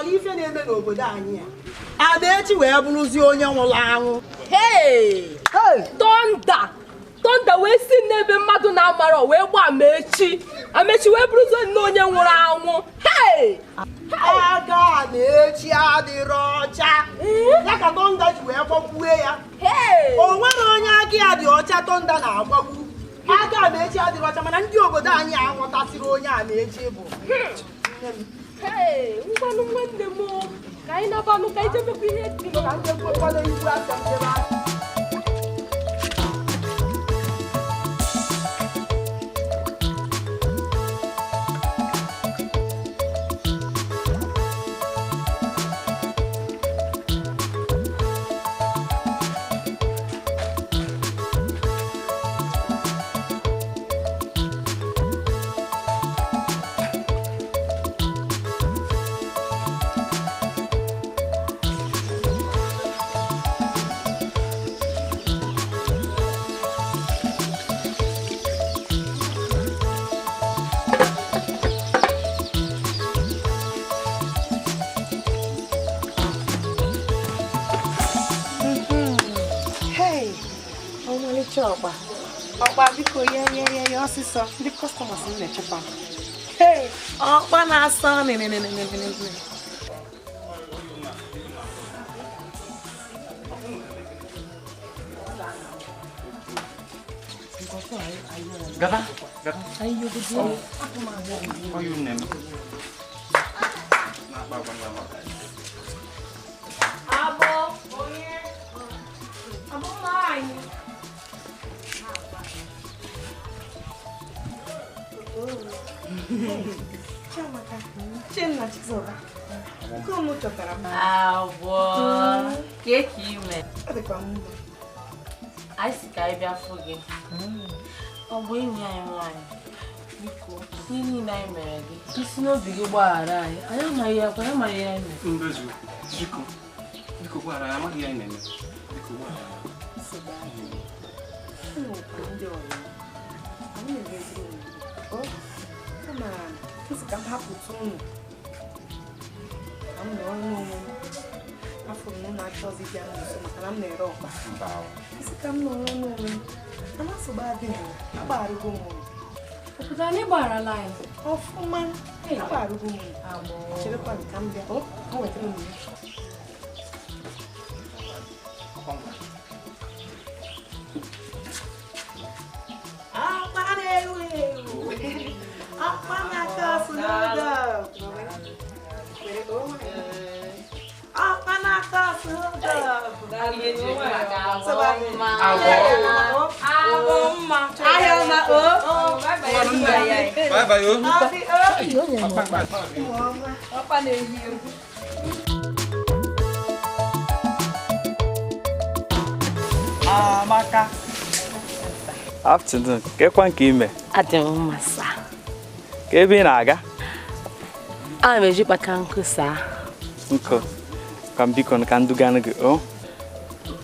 mana ife na-eme n'obodo anyị a na-echi wee bụrụzie onye nwụrụ anwụ. Hey! Tonda wee si n'ebe mmadụ na-amara wee gba Amechi wee bụrụzie nne onye nwụrụ anwụ. Hey! Aga na-echi adịrọ ọcha ya ka Tonda ji wee gbagbue ya. O nwere onye aka ya dị ọcha Tonda na-agbagbu. Aga na-echi adịrọ ọcha mana ndị obodo anyị aghọtasịrị onye a na-echi bụ. Ngwanụ nwanne m ka anyị na-abanụ ka anyị jemekwa ihe dị na ndị ekwekwala iwu aka njebe aka. Okpa biko ya ọsịsọ ndị customers na-echekwa. Hey, Okpa na-asa Gata. Ayo gitu. Oh, you name. Abo, mãe. Chinna chizoba. Como chotara? Abo. Que me. Ade kwa mbo. Ai se cai bia fogue. Obo imi ai nwanyị. Biko, nini na imere gị. Isi n'obi gị gbaghara anyị. Anyị amaghị ya kwa, anyị amaghị ya ime. Mbezu. Biko gbaghara ya, amaghị ya ime. Biko gbaghara. Ndị ọrụ. Anyị na-emezi unu. Kama isi ka m hapụta unu. Ka m nọrọ n'onwe m. Afụrụ m na-achọzi bịa n'ụzọ maka na m na-ere ọkpa. Isi ka m nọrọ n'onwe m. Amasogbu adịghị. Agbarụgo m ụlọ. Obodo anyị gbarala anyị. Ọfụma. Agbarụgo m ụlọ. Cherekwa ka m bịa. O wetara m ya. Maka. Afternoon. Kekwan ka ime? Adị m mma saa. Ka ebe ị na-aga? Ana m eji kpaka nkụ saa. Nkụ. Ka m biko ka nduga gị o?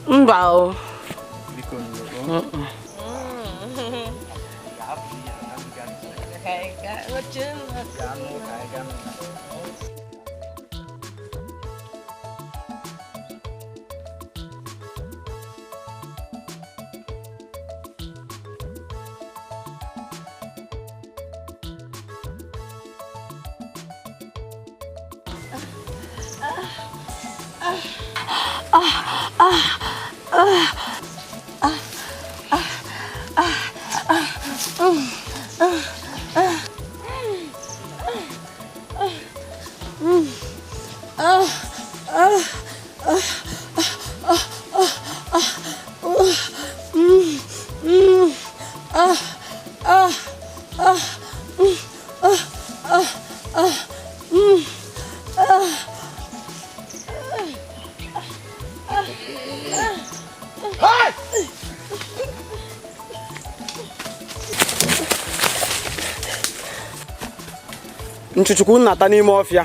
Mba o. Biko Nchuchukwu nnata n'ime ọfịa.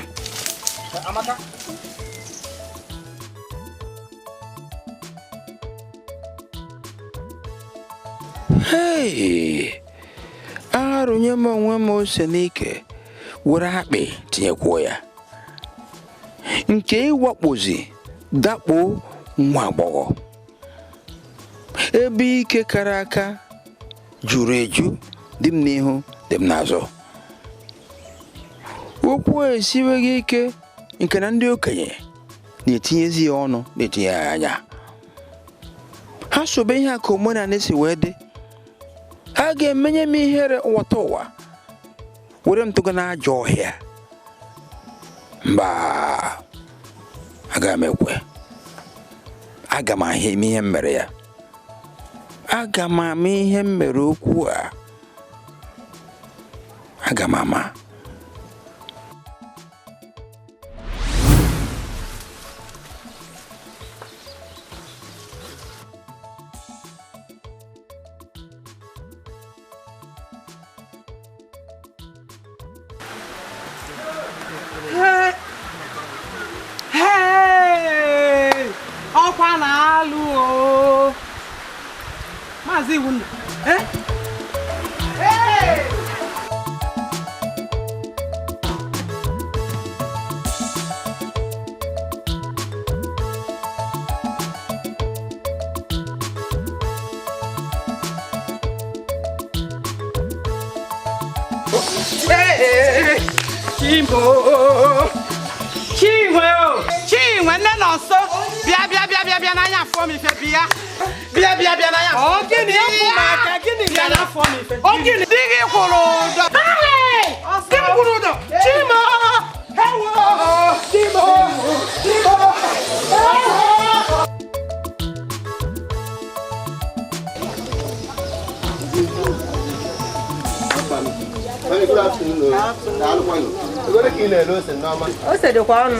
Amaka. Hey! Arụnye m onwe m ose n'ike were akpị tinyekwuo ya. nke ịwakpozi dakpo nwa agbọghọ ebe ike kara aka juru eju dị m n'ihu dị m n'azụ. Okwu esiweghị ike nke na ndị okenye na-etinyezi ya ọnụ na-etinye ya anya. Ha sobe ihe aka omenala si wee dị. Ha ga-emenye m ihere ụwata ụwa were m tụga n'ajọ ọhịa. Mba, aga m ekwe. Aga m ahịa ime ihe m mere ya. Aga m ama ihe m mere okwu a. Aga m ama. Okpa na-alụ o. Maazị Iwu nna. Chinwe nne nọ nso. Bịa n'anya afọ m ife bịa. Bịa n'anya. Ọ gịnị maka gịnị bịa n'afọ m ife. Ọ gịnị dị gị kwụrụ ụdọ. Dị m kwụrụ ụdọ. Chimo. Good afternoon. Ose dị kwa ọnụ.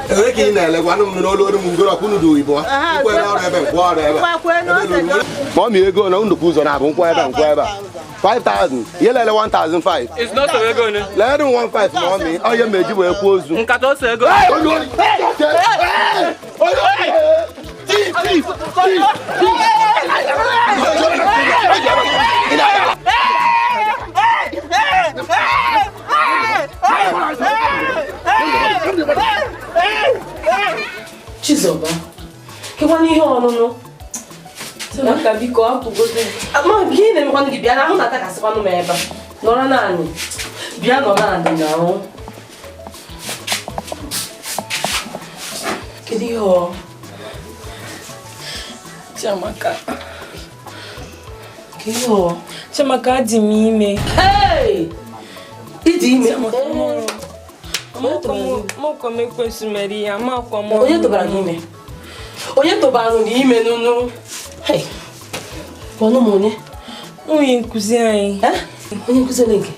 Ewere ka ị na-elekwa anụ m n'olu olu m ngoro ọkụnụ dị oyibo. Nkwe n'ọrụ ebe nkwa ọrụ ebe. Ma ọ mi ego na nnukwu ụzọ na-abụ nkwa ebe a. 5,000. Ihe lele 1,500. It's not so ego ne. Lele 1,500 ma ọ mi. Ọ ihe meji wee kwuo ozu. Nkata ose ego. Chizoba, kekwana ihe ọnụnụ maka biko apụgodo ma gị na-emekwanụ gị bịa na ahụ na-atakasịkwanụ m ebe nọrọ naanị bịa nọ naanị na ahụ kedu ihe ọ Chiamaka kedu ihe ọ Chiamaka adị m ime. Ịdị ime? Mọkwa m ekwesị mere ya makwa m. Onye tụbara gị ime? Onye tụbara gị ime nụnụ? Ọnụ m onye? Onye nkụzi anyị. Onye nkụzi nke?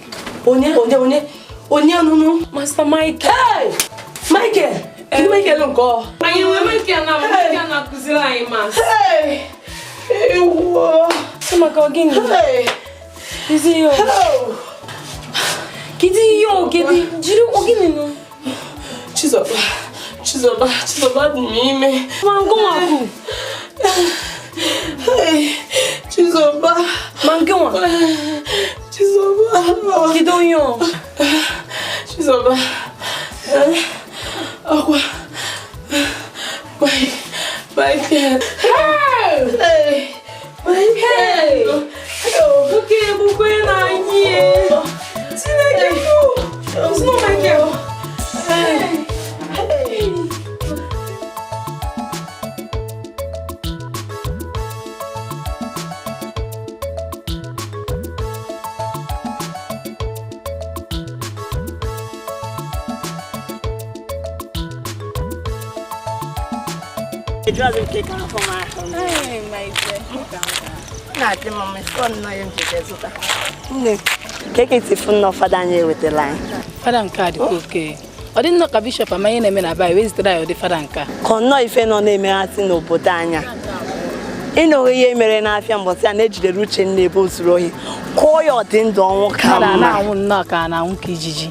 Onye nụnụ? Master Michael. Michael? Kedu Michael nke ọ? Anyị nwere Michael na-akụziri anyị mas. Chiamaka ọ gịnị? Izi ihe ọ? Kedu ihe ọ? Jiri ọ gịnị nụ? Chizoba dị m ime. Ma ngụ nwakwu. Chizoba. Ma nke nwa? Chizoba. Kedu onye ọ? Chizoba. Akwa. Michael. Michael. Bukwe na anyị. Chineke bụ. It's not Michael. It doesn't take off from my home. Hey, my friend. Not your mom is gone now. You take it. Take it if no father here with the line. Father nka dị oke. Ọ dị nnọọ ka bishop amaghị na-eme na bai wee zitere ya ụdị fada nka. Kọnọ ife nọ na-emeghatị n'obodo anya. Ịnọ ihe mere n'afịa mbọsị a na-ejidere uche nne ebe o zuru ohi. Kọọ ya ọdị ndụ ọnwụ ka mma. Na-anwụ nnọọ ka na-anwụ ka ijiji.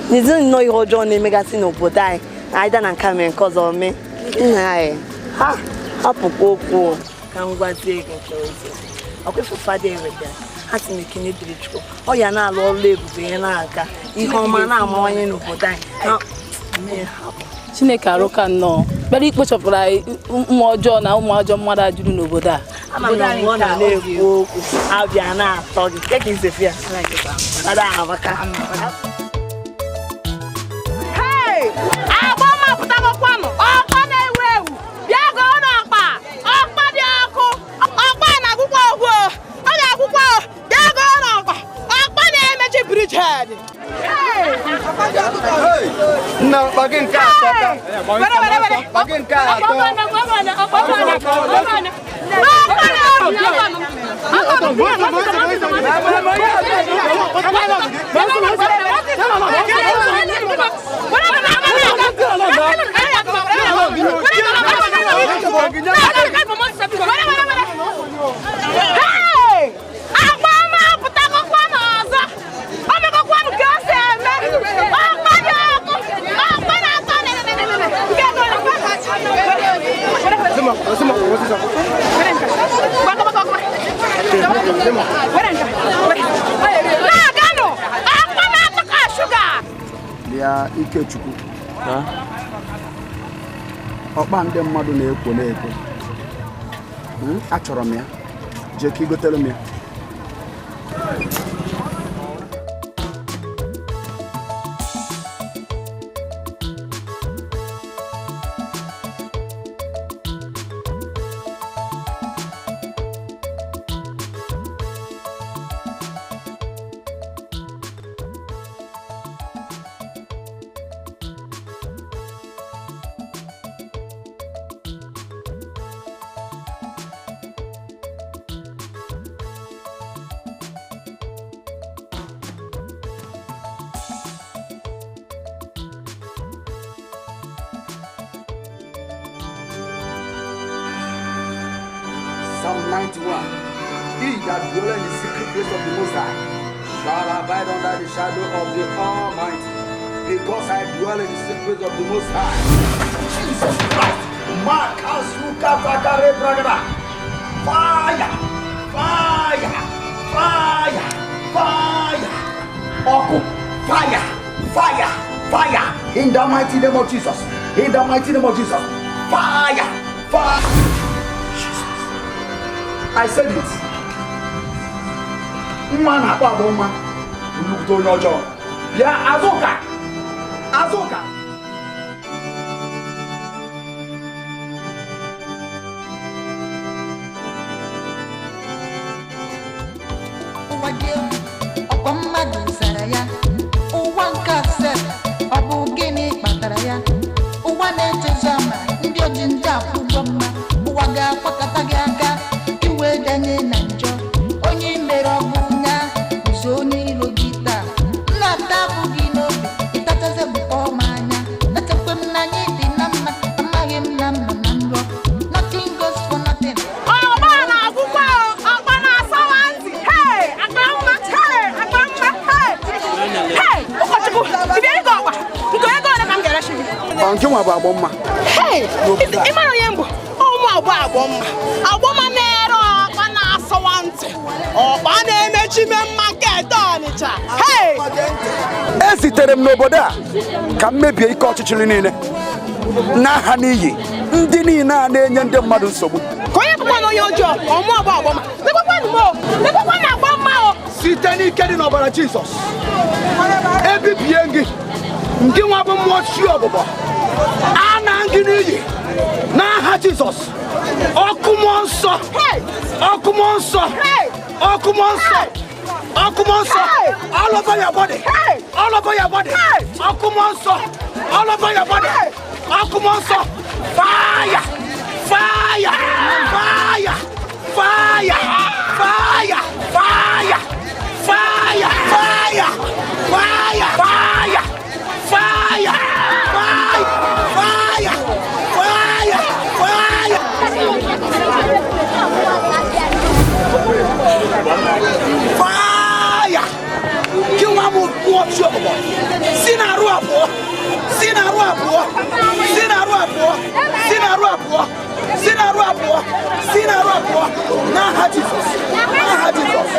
N'izi nnọọ ihe ọjọọ na-emegasị n'obodo anyị. Aịda na nka mee nke ọzọ mee. Nna anyị. Ha hapụkwa okwu ka m gwazie gị nke ozi. Ọkwa ife fada ewetara. Ha si mekene dịrị Chukwu. Ọ ya na-alụ ọrụ ebube ya na-aga. Ihe ọma na-amawanye n'obodo anyị. Chineke arụka nnọọ bịara ikpochapụrụ anyị ụmụ ọjọọ na ụmụ ajọ mmadụ a juru n'obodo a. Ama m na ọ na-ekwu okwu abịa na-atọ gị ka ị sefi ya. Hey! Agba ma pụtagokwanụ ọkpa na-ewu ewu bịa goo n'ọkpa ọkpa dị ọkụ ọkpa na-agwụkwa ogwu ọ ga-agwụkwa bịa goo n'ọkpa ọkpa na-emechi bridgehead. Nna gbagị nke atọ gbagị nke atọ ya Ikechukwu ọkpa ndị mmadụ na-ekwo na-ekwo achọrọ m ya jee ka igotere m ya. Psalm 91. He that dwelleth in the secret place of the Most High shall abide under the shadow of the Almighty. Because I dwell in the secret place of the Most High. Jesus Christ. Fire! Fire! Fire! Fire! Ọkụ! Fire! Fire! Fire! In the mighty name of Jesus. In the mighty name of Jesus. Fire! Fire! I said it. Mma na-akpọ abụọ mma nnukwu onye ọjọọ. Bịa azụka! Azụka! Ụwa gị ọkwa mmadụ zara ya. Ụwa nke ase ọ bụ gịnị kpatara ya? Ụwa na-echezi ama ndị oji ndị akwụkwọ mma. Ụwa ga-akwakọta gị aka. Danye na njọ onye mere ọgụ nya ụzọ onye iro gị taa nna bụ gị n'obi ịtachaze bụkọ m anya etekwe m n'anya dị na mma amaghị m na mma na nrọ nothing goes for nothing. Ọgba na-agwụkwa ọgba na-asawa ntị akpa mma ụkọchukwu ịbịa ịga ọkpa nke ego ole ka m ga-erechi gị nke nwa bụ agbọ mma ị mara onye mbụ ụmụ agbọ mma mere ọkpa na-asọwa ntị ọkpa na-emechi ime mma nke ete Ọnịcha. Esitere m n'obodo a ka m mebie ike ọchịchịrị niile n'aha n'iyi ndị niile a na-enye ndị mmadụ nsogbu. Ka onye bụkwa na onye ọjọọ ọmụ ọgbọma lekwa na agba mma site n'ike dị n'ọbara Jizọs ebibie gị ndị nwa bụ mmụọ chi ọgbụgbọ a na gị n'iyi n'aha Jizọs. Ọkụ mmụọ nsọ ọkụ mmụọ nsọ ọkụ mmụọ nsọ ọkụ mmụọ nsọ all over your body all over your body ọkụ mmụọ nsọ all over your body ọkụ mmụọ nsọ fire fire fire fire fire fire fire fire fire fire fire fire fire fire fire kí wọn mú ọtí ọbọ sínú àrùn àbọ sínú àrùn àbọ sínú àrùn àbọ sínú àrùn àbọ sínú àrùn àbọ sínú àrùn àbọ n'aha Jizọs n'aha Jizọs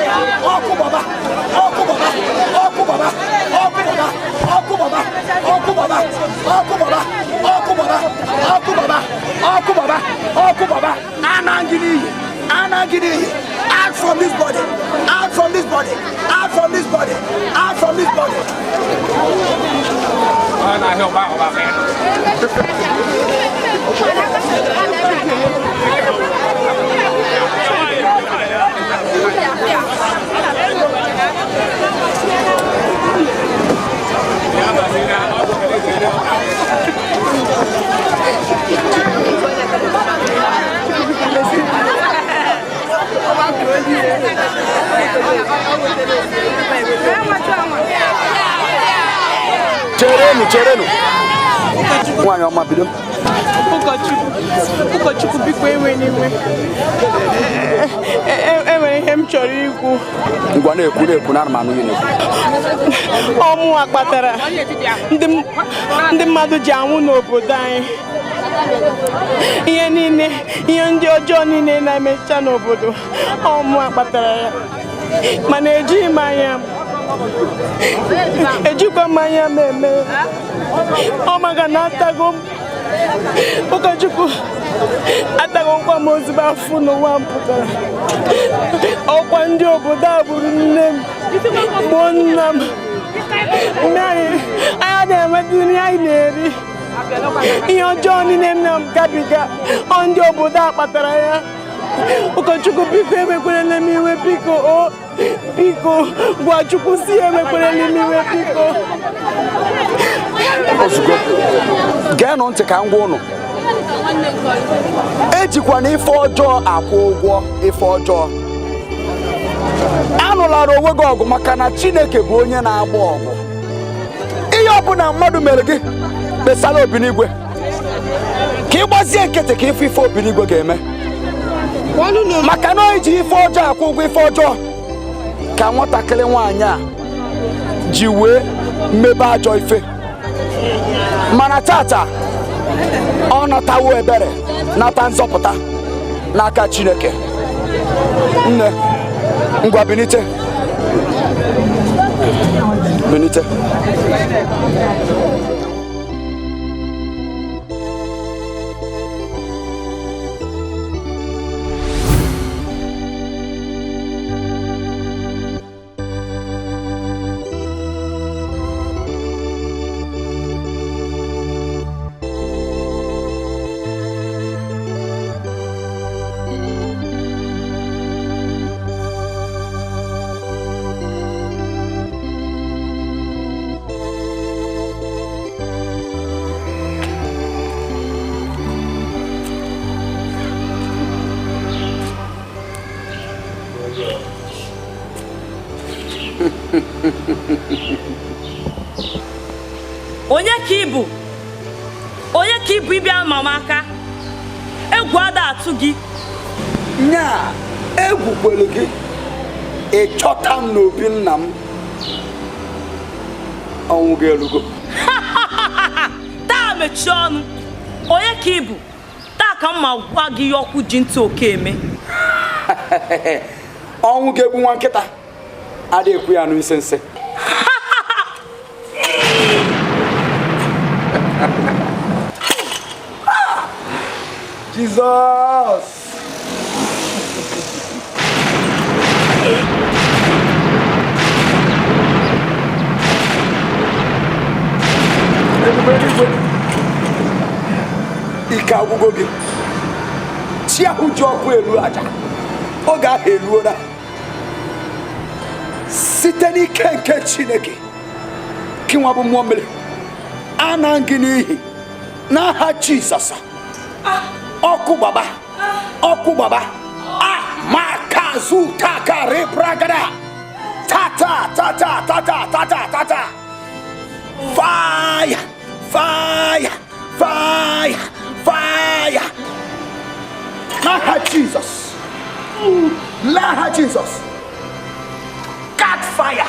ọkụ baba ọkụ baba ọkụ baba ọkụ baba ọkụ baba ọkụ baba Out from this body. Out from this body. Out from this body. Out from this body. Cherenu. Nwanyị ọma bido. Ụkọchukwu biko enwere ihe m chọrọ ikwu. Ngwa na-ekwu na anụmanụ gị na-ekwu. Ọmụ a kpatara ndị mmadụ ji anwụ n'obodo anyị. Ihe ndị ọjọọ niile na-emecha n'obodo. Ọmụ a kpatara ya. Mana ejighị m anya. Ejikwa m anya m eme. Ọ maka na atago m. Ụkọchukwu atago nkwa m ozugbo afọ n'ụwa m pụtara. Ọkwa ndị obodo a gburu nne m, gbuo nna m. Anyị na-enweta nri anyị na-eri. Ihe ọjọọ niile m na-agabiga ndị obodo a kpatara ya. Ụkọchukwu biko emekwerele m iwe biko. Biko gwa Chukwu si emekwerele m iwe biko. Ozugbo geenụ ntị ka m gwa ụnụ. Ejikwa na ife ọjọọ akwụ ụgwọ ife ọjọọ. Anụlara onwe gị ọgụ maka na Chineke bụ onye na-agba ọgụ. Ihe ọbụla mmadụ mere gị kpesara Obinigwe ka ị gbazie nkịtị ka ife Obinigwe ga-eme. Maka na o ji ife ọjọọ akwụ ụgwọ ife ọjọọ ka nwatakịrị nwaanyị a ji wee mebe ajọ ife. Mana tata ọ natawo ebere nata nzọpụta n'aka Chineke. Nne ngwa binite. Onye ka ibu ịbịa mama aka egwu ada atụ gị. Nya egwu kwere gị ịchọta m n'obi nna m. Ọnwụ gị elugo. Taa mechie ọnụ. Onye ka ibu taa ka mma gwa gị ọkụ ji ntị oke eme. Ọnwụ gị egbu nwa nkịta ada ekwu ya n'ise nse. Jesus! Ike agwụgo gị. Chi ahụ ji ọkụ elu aja. Oge ahụ eluola. Site n'ike nke Chineke. Gị nwa bụ mmụọ mmiri. Ana gị n'ihi n'aha Jizọs. Ọkụ baba. Makazu taka rebragada. Tata. Fire. N'aha Jesus. Catch fire.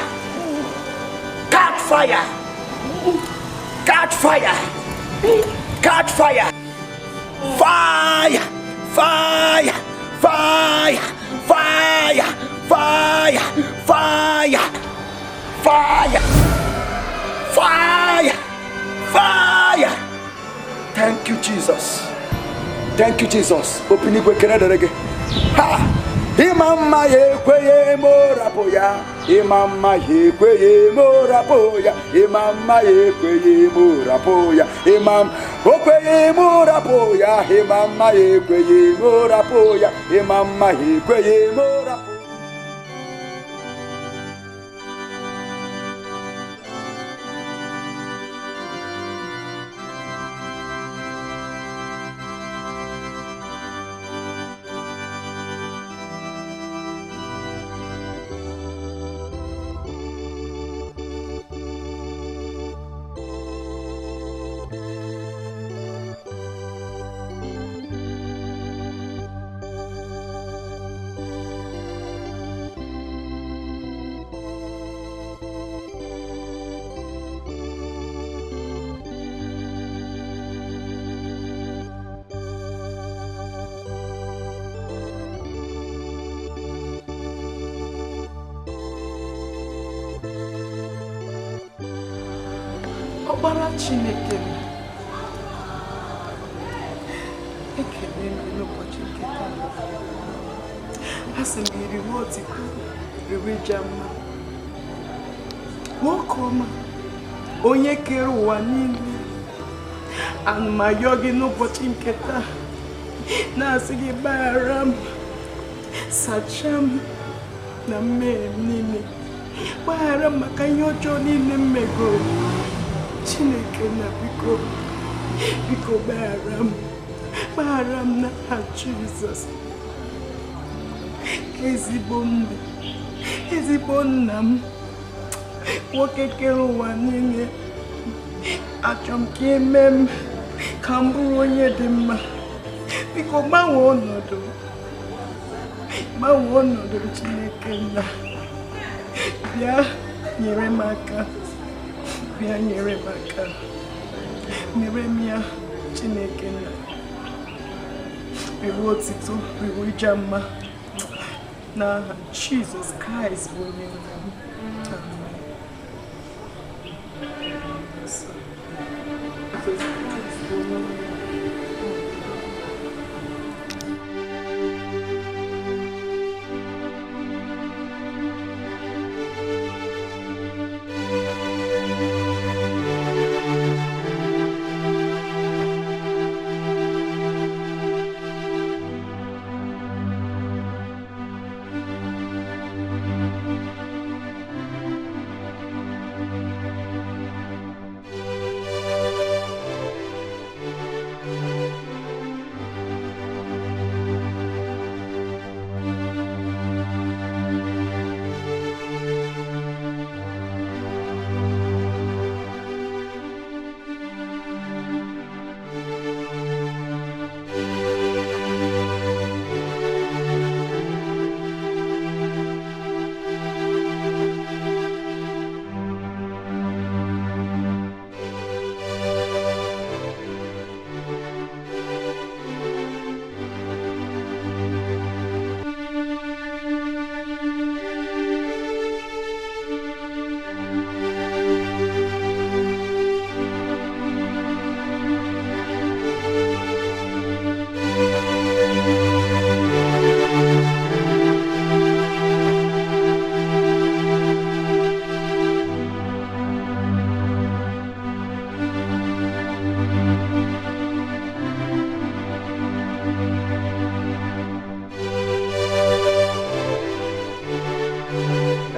Fire! Thank you, Jesus. Thank you, Jesus. Open it quick. Ha! Imama yekweye morapoya. Imama yekweye morapoya. Imama yekweye morapoya. Imam okweye morapoya. Imama yekweye morapoya. Imama yekweye morapoya. Ọkpara Chineke ekele m n'ụbọchị nke taa. Asị m iriwe otuto riweja mma nwoke ọma onye kere ụwa niile. Anụmayọ gị n'ụbọchị nke taa na-asị gị gbaghara m, sachaa m na mmehie m niile, gbaghara m maka ihe ọjọọ niile m megoro. Chineke na biko gbaghara m n'aha Jizọs. Ezigbo nna m, nwoke kere ụwa niile, achọ m ka ime m ka m bụrụ onye dị mma. Biko gbanwee ọnọdụ Chineke nna, bịa nyere m aka. Bịa nyere m aka, mere m ya Chineke nna. Riwe otito, riwe ija mma n'aha Jizọs Kraịst bụ onye nwe m.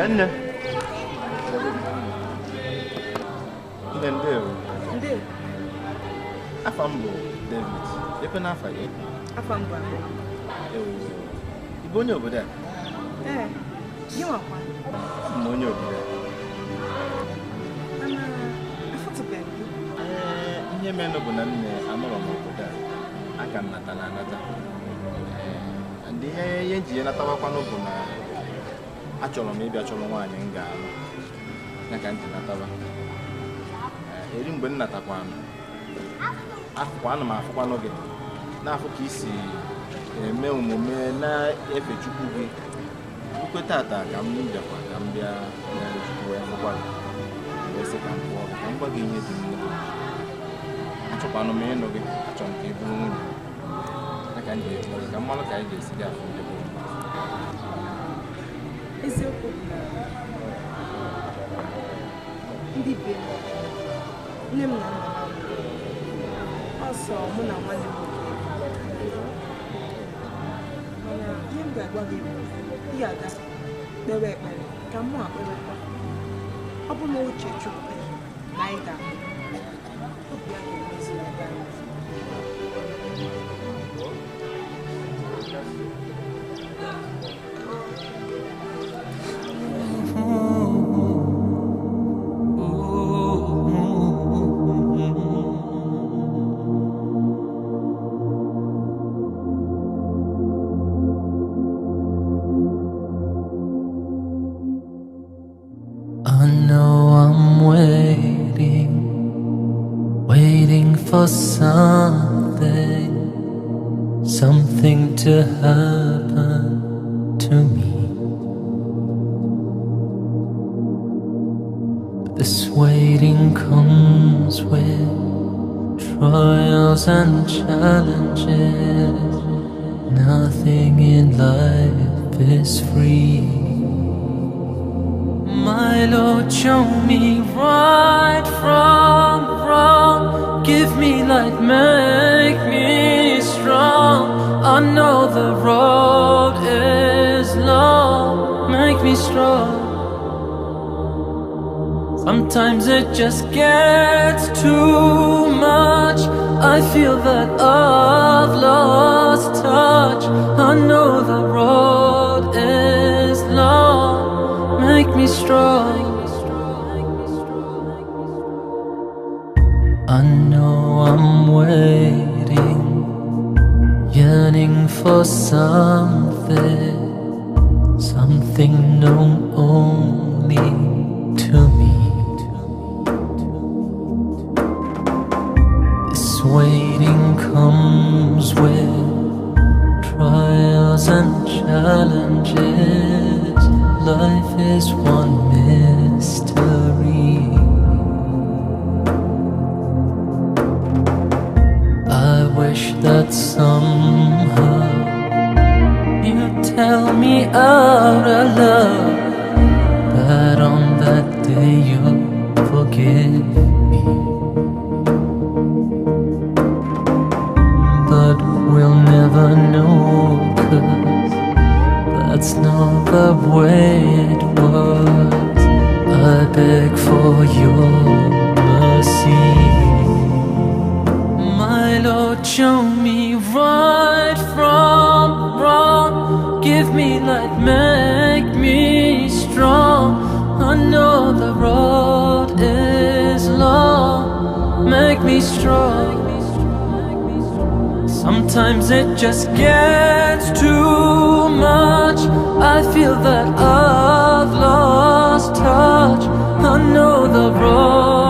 Nne. Nne ndewo. Ndewo. Afa m bụ David. Ekwe n'afa gị? Afa m bụ Ada. Ị bụ onye obodo a? Ee, gị nwakwa. M onye obodo a. Mana afọtụbeghị gị. Ihe mere bụ na nne anọrọ m obodo a. Aka m nata na anata. Ndị ihe nji ya natawakwanụ bụ na achọrọ m ịbịa chọrọ nwaanyị m ga-alụ ya ka ntị nataba. Eri mgbe m natakwanụ ana m afụkwanụ gị na-afụ ka isi eme omume na-efe Chukwu gị. Ukwe tata ka m bịakwa ka m bịa Chukwu wee fụkwa gị wee sị ka m pụọ ka m gwa gị ihe dị mma. achọkwana m ịnụ gị achọrọ m ka ị bụrụ nwunye ka m ga-ekwu ka mmanụ ka anyị ga-esi gị afọ ndị bụ eziokwu bụ na ndị be nne m na nna m ọsọ mụ na nwanne m mana ihe m ga-agwa gị bụ ihe ada kpewe ekpere ka mụ akperekwa ọ bụ na uche Chukwu na anyị ga-ahụ obi ya ga-emezi n'ebe anyị. For something to happen to me. This waiting comes with trials and challenges. Nothing in life is free. My Lord, show me right from wrong. Give me light, make me strong. I know the road is long. Make me strong. Sometimes it just gets too much. I feel that I've lost touch. I know the road is long. Make me strong. I know I'm waiting, yearning for something known only to me. This waiting comes with trials and challenges. Life is one mystery. I wish that somehow you'd tell me out of love that on that day you'll forgive me. But we'll never know, 'cause that's not the way it was. I beg for your mercy. My Lord, show me right from wrong. Give me light, make me strong. I know the road is long. Make me strong. Sometimes it just gets too much. I feel that I've lost touch. I know the road